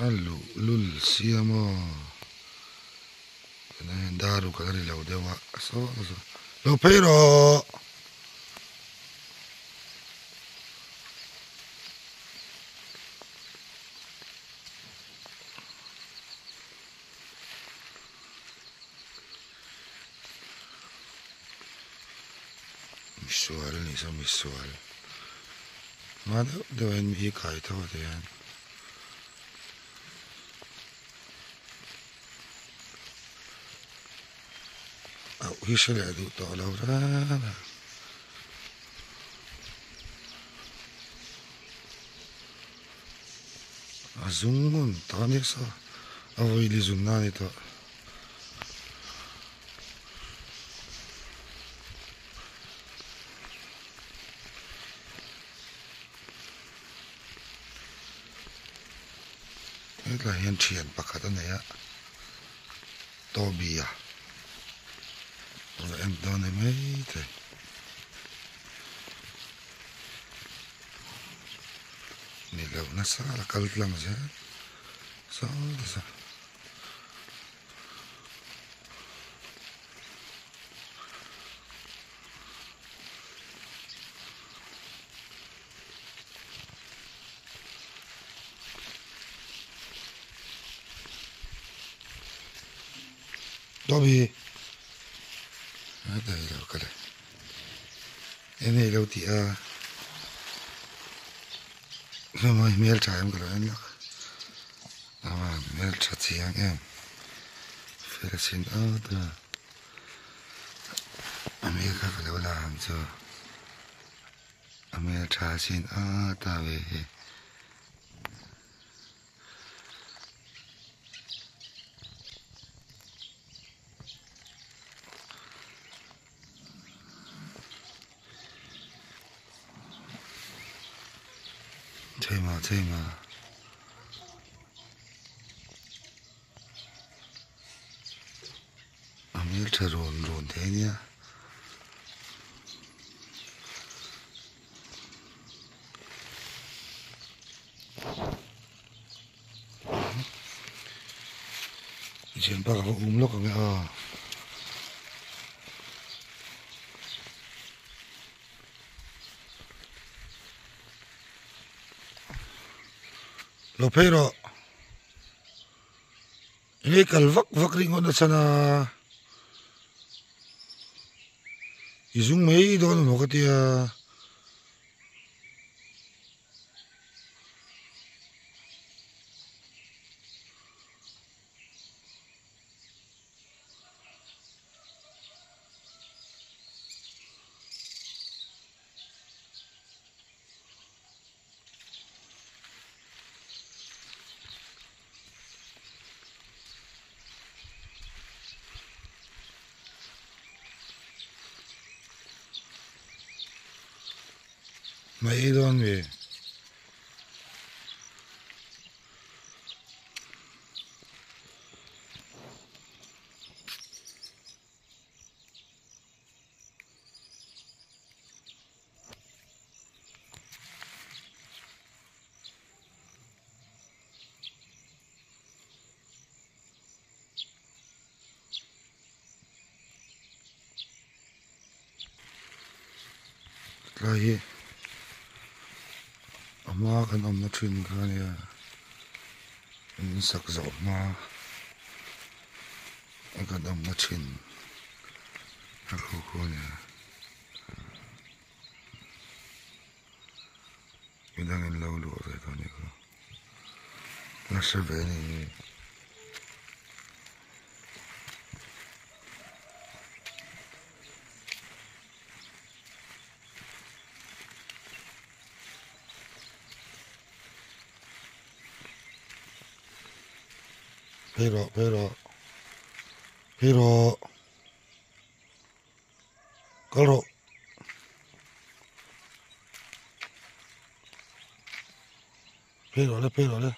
alu lul siamo ne daru kadari lau dewa so lo pero misual ni sa misual ma de en mi kai tho de an au hisele adu to laura azungun tani sa avoi li zunani to la hian thian pakhat a nei a tobia la em don e mai te ni lo na sa la kal tlang je sa Tobi ada lo kale ene lo ti a mai mel chaim kala en lo ama mel chachiang em ferasin ada amerika kala wala ham cho amel chasin ada ve chơi mà amir cha ron thế nhá chuyện bác có lúc rồi à lo pero ini kalvak vak ringon na sana izung mai don mo katia mai don về lại mà cái nằm nó chuyên cái này in sắc dầu mà cái nằm nó chuyên cái khu này mình đang lâu lụa rồi thôi nhỉ nó sẽ về này pero kalau pero le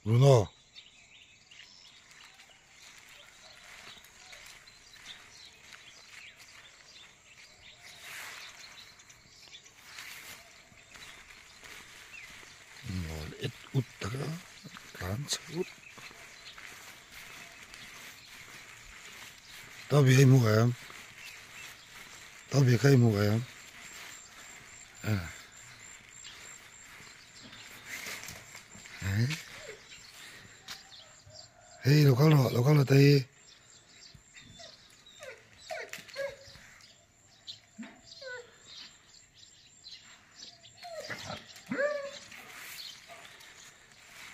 Bruno no et ut Bắn sút. Tao bị hay mua em. Tao bị hay mua em. À. Đấy. Hey, lo con lo tay.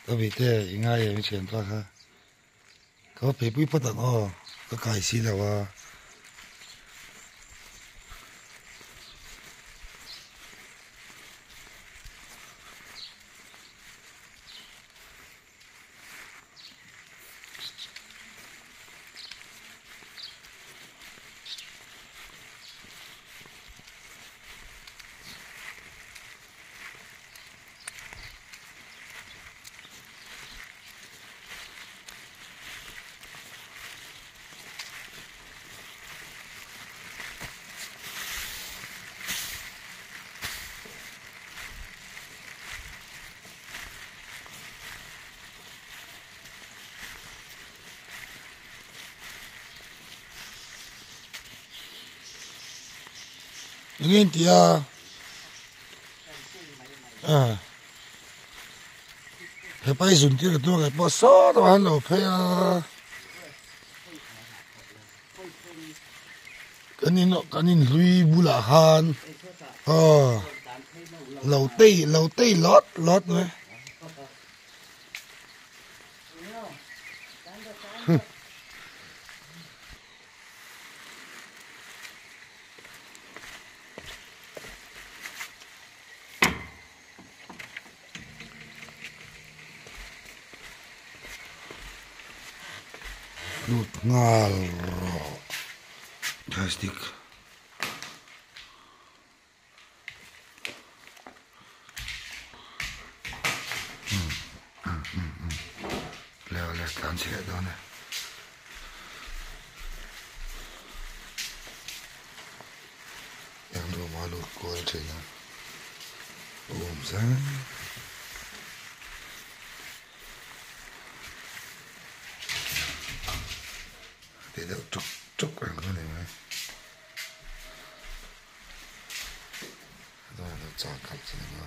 Tao bị thế, ngay em chuyện thôi ha. Có phải bụi bắt đầu ó, có cái gì đâu à. Ingin dia, hepai sunti itu kan bosor tuhan lo, pea, kanin lui bulahan, lâu tây lót nữa. Lut ngal plastik. Leo tan sih đó nè. Yang dua malu kual cina. Sang. Để đậu trúc vào cái này này. Rồi nó cho cặp cho nó.